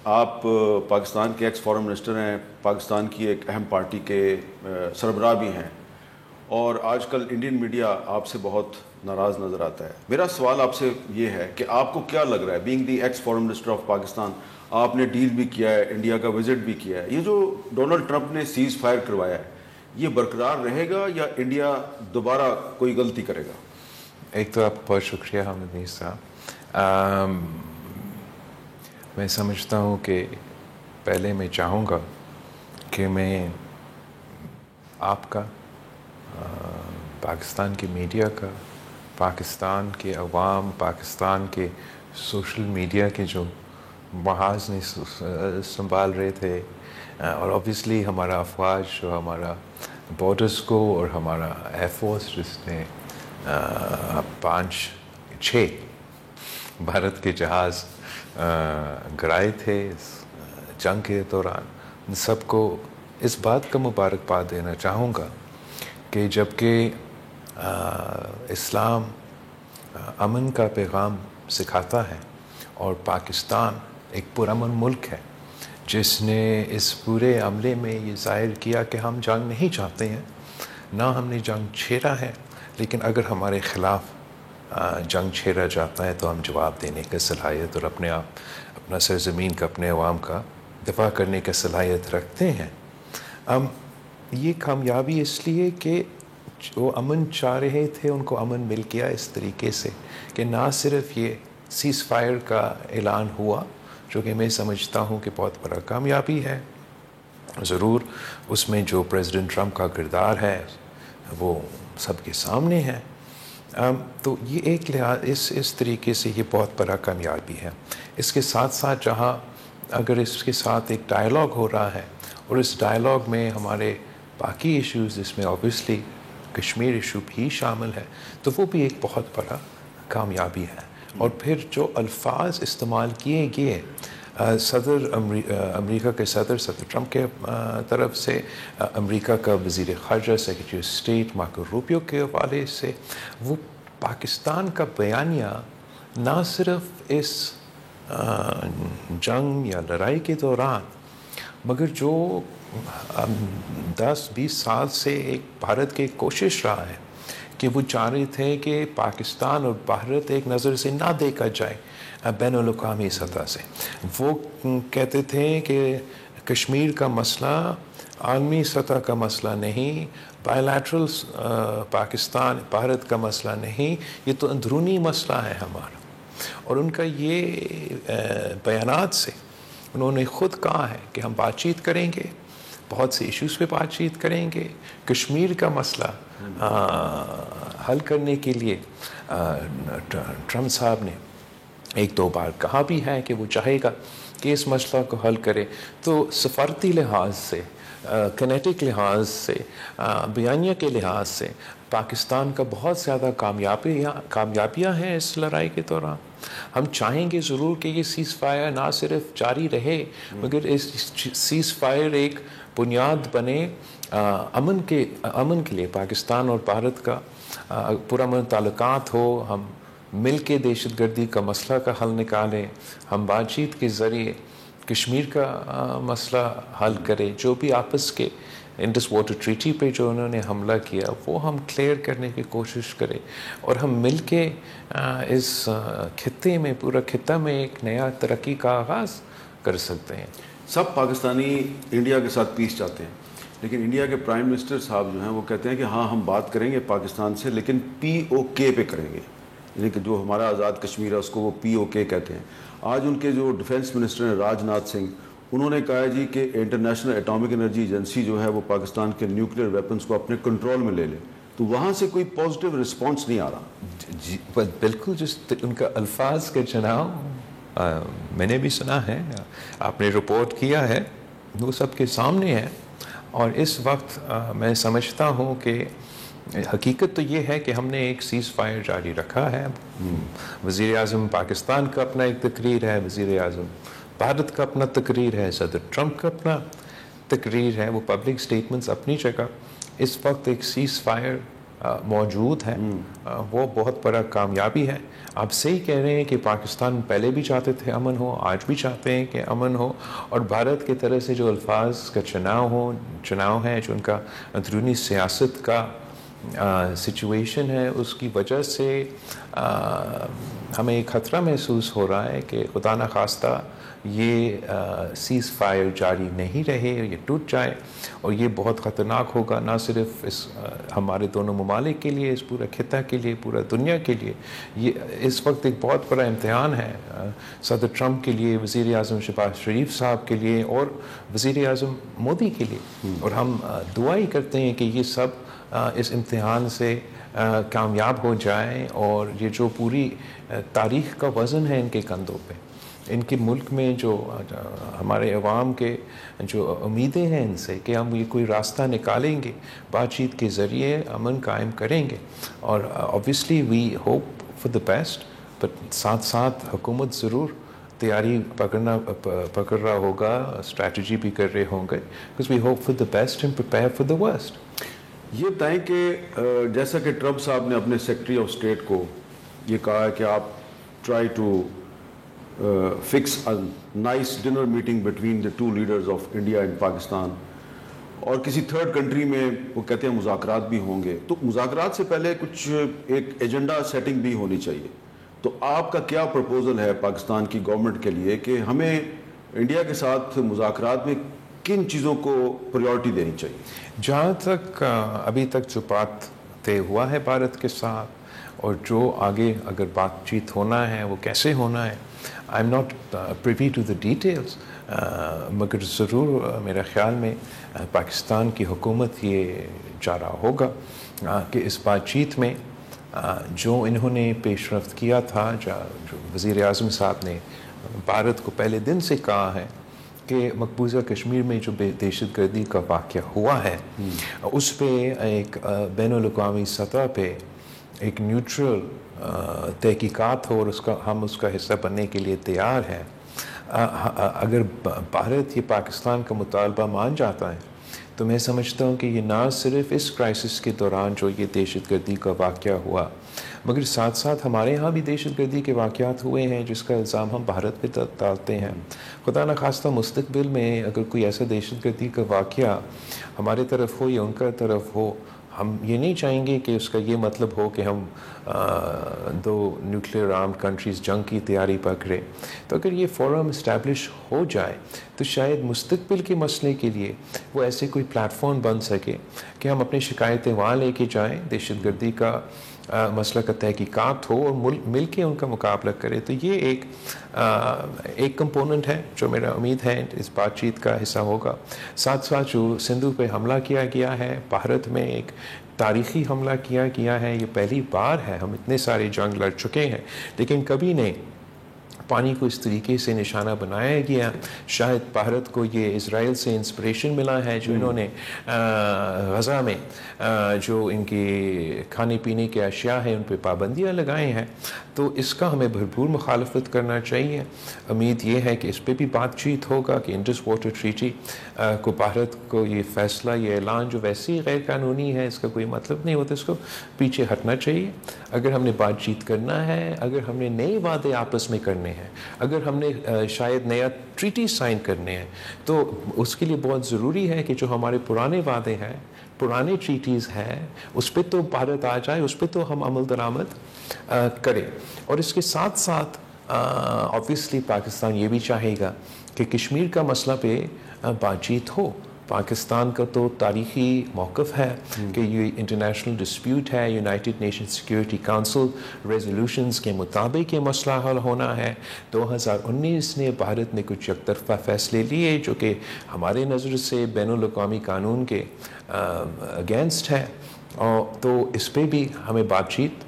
آپ پاکستان کے x foreign minister ہیں، پاکستان کی ایک اہم پارٹی کے سربراہ بھی ہیں، اور آج کل انڈین میڈیا آپ سے بہت ناراض نظر آتا ہے. میرا سوال آپ سے یہ ہے کہ آپ کو کیا لگ رہا ہے، being the x foreign minister of Pakistan, آپ نے ڈیل بھی کیا ہے، انڈیا کا وزٹ بھی کیا ہے، یہ جو ڈونلڈ ٹرمپ نے سیز فائر کروایا ہے یہ برقرار رہے گا یا انڈیا دوبارہ کوئی غلطی کرے گا؟ ایک تو آپ کا بہت شکریہ حامد نیز صاحب. میں سمجھتا ہوں کہ پہلے میں چاہوں گا کہ میں آپ کا، پاکستان کی میڈیا کا، پاکستان کے عوام، پاکستان کے سوشل میڈیا کے جو محاذ نے سنبھال رہے تھے، اور اوبیسلی ہمارا افواج جو ہمارا بارڈرز کو، اور ہمارا ایئر فورس جس نے 5-6 بھارت کے جہاز گرائے تھے اس جنگ کے دوران، ان سب کو اس بات کا مبارکباد دینا چاہوں گا کہ جب کہ اسلام امن کا پیغام سکھاتا ہے، اور پاکستان ایک پرامن ملک ہے جس نے اس پورے عملے میں یہ ظاہر کیا کہ ہم جنگ نہیں چاہتے ہیں، نہ ہم نے جنگ چھیڑا ہے، لیکن اگر ہمارے خلاف جنگ چھیڑا جاتا ہے تو ہم جواب دینے کی صلاحیت اور اپنا سرزمین کا، اپنے عوام کا دفاع کرنے کی صلاحیت رکھتے ہیں. یہ کامیابی اس لیے کہ جو امن چاہ رہے تھے ان کو امن مل گیا اس طریقے سے کہ نہ صرف یہ سیز فائر کا اعلان ہوا، جو کہ میں سمجھتا ہوں کہ بہت بڑا کامیابی ہے. ضرور اس میں جو پریزیڈنٹ ٹرمپ کا کردار ہے وہ سب کے سامنے ہے، تو یہ ایک لحاظ اس طریقے سے یہ بہت بڑا کامیابی ہے. اس کے ساتھ ساتھ جہاں اگر اس کے ساتھ ایک ڈائلاگ ہو رہا ہے، اور اس ڈائلاگ میں ہمارے باقی ایشوز، جس میں اوبیسلی کشمیر ایشو بھی شامل ہے، تو وہ بھی ایک بہت بڑا کامیابی ہے. اور پھر جو الفاظ استعمال کیے گئے امریکہ کے صدر ٹرمپ کے طرف سے، امریکہ کا وزیر خارجہ سیکرٹری اسٹیٹ مارکو روبیو کے حوالے سے، وہ پاکستان کا بیانیہ نہ صرف اس جنگ یا لڑائی کے دوران، مگر جو 10-20 سال سے ایک بھارت کی کوشش رہا ہے کہ وہ چاہ رہے تھے کہ پاکستان اور بھارت ایک نظر سے نہ دیکھا جائے بین الاقوامی سطح سے. وہ کہتے تھے کہ کشمیر کا مسئلہ عالمی سطح کا مسئلہ نہیں، بائی لیٹرل پاکستان بھارت کا مسئلہ نہیں، یہ تو اندرونی مسئلہ ہے ہمارا. اور ان کا یہ بیانات سے انہوں نے خود کہا ہے کہ ہم بات چیت کریں گے، بہت سے ایشوز پہ بات چیت کریں گے. کشمیر کا مسئلہ حل کرنے کے لیے ٹرمپ صاحب نے 1-2 بار کہا بھی ہے کہ وہ چاہے گا کہ اس مسئلہ کو حل کرے. تو سفارتی لحاظ سے، کنیٹک لحاظ سے، بیانیہ کے لحاظ سے پاکستان کا بہت زیادہ کامیابیاں ہیں اس لڑائی کے دوران. ہم چاہیں گے ضرور کہ یہ سیز فائر نہ صرف جاری رہے، مگر اس سیز فائر ایک بنیاد بنے امن کے لیے. پاکستان اور بھارت کا پرامن تعلقات ہو، ہم مل کے دہشت گردی کا مسئلہ کا حل نکالیں، ہم بات چیت کے ذریعے کشمیر کا مسئلہ حل کریں، جو بھی آپس کے انڈس واٹر ٹریٹی پہ جو انہوں نے حملہ کیا وہ ہم کلیئر کرنے کی کوشش کریں، اور ہم مل کے اس خطے میں، پورا خطہ میں ایک نیا ترقی کا آغاز کر سکتے ہیں. سب پاکستانی انڈیا کے ساتھ پیس چاہتے ہیں، لیکن انڈیا کے پرائم منسٹر صاحب جو ہیں وہ کہتے ہیں کہ ہاں ہم بات کریں گے پاکستان سے، لیکن POK پہ کریں گے، یعنی کہ جو ہمارا آزاد کشمیر ہے اس کو وہ POK کہتے ہیں. آج ان کے جو ڈیفینس منسٹر ہیں راج ناتھ سنگھ، انہوں نے کہا ہے جی کہ انٹرنیشنل ایٹامک انرجی ایجنسی جو ہے وہ پاکستان کے نیوکلیئر ویپنز کو اپنے کنٹرول میں لے لے. تو وہاں سے کوئی پازیٹیو رسپانس نہیں آ رہا. جی بالکل، جس ان کا الفاظ کا چناؤ میں نے بھی سنا ہے، آپ نے رپورٹ کیا ہے، وہ سب کے سامنے ہے. اور اس وقت میں سمجھتا ہوں کہ حقیقت تو یہ ہے کہ ہم نے ایک سیز فائر جاری رکھا ہے. وزیر اعظم پاکستان کا اپنا ایک تقریر ہے، وزیر اعظم بھارت کا اپنا تقریر ہے، صدر ٹرمپ کا اپنا تقریر ہے، وہ پبلک سٹیٹمنٹس اپنی جگہ. اس وقت ایک سیز فائر موجود ہے وہ بہت بڑا کامیابی ہے. آپ صحیح کہہ رہے ہیں کہ پاکستان پہلے بھی چاہتے تھے امن ہو, آج بھی چاہتے ہیں کہ امن ہو, اور بھارت کی طرف سے جو الفاظ کا چناؤ ہے, جو ان کا اندرونی سیاست کا سچویشن ہے, اس کی وجہ سے ہمیں ایک خطرہ محسوس ہو رہا ہے کہ خدا نخواستہ یہ سیز فائر جاری نہیں رہے, یہ ٹوٹ جائے, اور یہ بہت خطرناک ہوگا نہ صرف اس ہمارے دونوں ممالک کے لیے, اس پورے خطہ کے لیے, پورا دنیا کے لیے. یہ اس وقت ایک بہت بڑا امتحان ہے صدر ٹرمپ کے لیے, وزیر اعظم شہباز شریف صاحب کے لیے, اور وزیر اعظم مودی کے لیے, اور ہم دعا ہی کرتے ہیں کہ یہ سب اس امتحان سے کامیاب ہو جائیں, اور یہ جو پوری تاریخ کا وزن ہے ان کے کندھوں پہ, ان کے ملک میں جو ہمارے عوام کے جو امیدیں ہیں ان سے کہ ہم یہ کوئی راستہ نکالیں گے, بات چیت کے ذریعے امن قائم کریں گے, اور obviously we hope for the best, but ساتھ ساتھ حکومت ضرور تیاری پکڑ رہا ہوگا, اسٹریٹجی بھی کر رہے ہوں گے, because we hope for the best and prepare for the worst. یہ بتائیں کہ جیسا کہ ٹرمپ صاحب نے اپنے سیکرٹری آف اسٹیٹ کو یہ کہا ہے کہ آپ try to fix a nice dinner meeting between the two leaders of India and Pakistan, اور کسی تھرڈ کنٹری میں وہ کہتے ہیں مذاکرات بھی ہوں گے, تو مذاکرات سے پہلے کچھ ایک ایجنڈا سیٹنگ بھی ہونی چاہیے. تو آپ کا کیا پرپوزل ہے پاکستان کی گورنمنٹ کے لیے کہ ہمیں انڈیا کے ساتھ مذاکرات میں کن چیزوں کو پریورٹی دینی چاہیے؟ جہاں تک ابھی تک جو بات طے ہوا ہے بھارت کے ساتھ, اور جو آگے اگر بات چیت ہونا ہے وہ کیسے ہونا ہے, I am not privy to the details, مگر ضرور میرا خیال میں پاکستان کی حکومت یہ چاہ رہا ہوگا کہ اس بات چیت میں جو انہوں نے پیش رفت کیا تھا, جو وزیر اعظم صاحب نے بھارت کو پہلے دن سے کہا ہے کہ مقبوضہ کشمیر میں جو دہشت گردی کا واقعہ ہوا ہے اس پہ ایک بین الاقوامی سطح پہ ایک نیوٹرل تحقیقات ہو, اور ہم اس کا حصہ بننے کے لیے تیار ہیں. اگر بھارت یہ پاکستان کا مطالبہ مان جاتا ہے تو میں سمجھتا ہوں کہ یہ نہ صرف اس کرائسس کے دوران جو یہ دہشت گردی کا واقعہ ہوا, مگر ساتھ ساتھ ہمارے ہاں بھی دہشت گردی کے واقعات ہوئے ہیں جس کا الزام ہم بھارت پہ ڈالتے ہیں. خدا نخواستہ مستقبل میں اگر کوئی ایسا دہشت گردی کا واقعہ ہمارے طرف ہو یا ان کا طرف ہو, ہم یہ نہیں چاہیں گے کہ اس کا یہ مطلب ہو کہ ہم دو نیوکلیئر آرمڈ کنٹریز جنگ کی تیاری پکڑیں. تو اگر یہ فورم اسٹیبلش ہو جائے تو شاید مستقبل کے مسئلے کے لیے وہ ایسے کوئی پلیٹ فارم بن سکے کہ ہم اپنی شکایتیں وہاں لے کے جائیں, دہشت گردی کا مسئلہ کا تحقیقات ہو اور مل کے ان کا مقابلہ کرے. تو یہ ایک کمپوننٹ ہے جو میرا امید ہے اس بات چیت کا حصہ ہوگا. ساتھ ساتھ جو سندھو پہ حملہ کیا گیا ہے, بھارت میں ایک تاریخی حملہ کیا گیا ہے, یہ پہلی بار ہے. ہم اتنے سارے جنگ لڑ چکے ہیں لیکن کبھی نہیں پانی کو اس طریقے سے نشانہ بنایا گیا. شاید بھارت کو یہ اسرائیل سے انسپریشن ملا ہے, جو انہوں نے غزہ میں جو ان کی کھانے پینے کے اشیاء ہیں ان پہ پابندیاں لگائے ہیں. تو اس کا ہمیں بھرپور مخالفت کرنا چاہیے. امید یہ ہے کہ اس پہ بھی بات چیت ہوگا کہ انڈس واٹر ٹریٹی کو بھارت کو یہ فیصلہ, یہ اعلان جو ویسے ہی غیر قانونی ہے, اس کا کوئی مطلب نہیں ہوتا, اس کو پیچھے ہٹنا چاہیے. اگر ہم نے بات چیت کرنا ہے, اگر ہم نے نئے وعدے آپس میں کرنے ہیں, اگر ہم نے شاید نیا ٹریٹی سائن کرنے ہیں, تو اس کے لیے بہت ضروری ہے کہ جو ہمارے پرانے وعدے ہیں, پرانے ٹریٹیز ہیں, اس پہ تو بھارت آ جائے, اس پہ تو ہم عمل درآمد کریں. اور اس کے ساتھ ساتھ obviously پاکستان یہ بھی چاہے گا کہ کشمیر کا مسئلہ پہ بات چیت ہو. پاکستان کا تو تاریخی موقف ہے کہ یہ انٹرنیشنل ڈسپیوٹ ہے, United nation security council resolutions کے مطابق یہ مسئلہ حل ہونا ہے. 2019 نے بھارت نے کچھ یک طرفہ فیصلے لیے جو کہ ہمارے نظر سے بین الاقوامی قانون کے اگینسٹ ہے, اور تو اس پہ بھی ہمیں بات چیت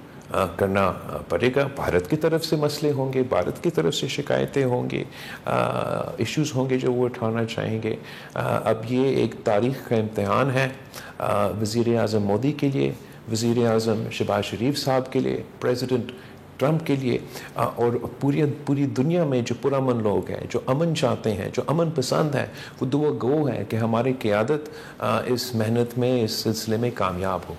کرنا پڑے گا. بھارت کی طرف سے مسئلے ہوں گے, بھارت کی طرف سے شکایتیں ہوں گے, ایشوز ہوں گے جو وہ اٹھانا چاہیں گے. اب یہ ایک تاریخ کا امتحان ہے وزیر اعظم مودی کے لیے, وزیر اعظم شہباز شریف صاحب کے لیے, پریزیڈنٹ ٹرمپ کے لیے, اور پوری دنیا میں جو پرامن لوگ ہیں, جو امن چاہتے ہیں, جو امن پسند ہیں, وہ دعا گو ہے کہ ہماری قیادت اس محنت میں, اس سلسلے میں کامیاب ہو.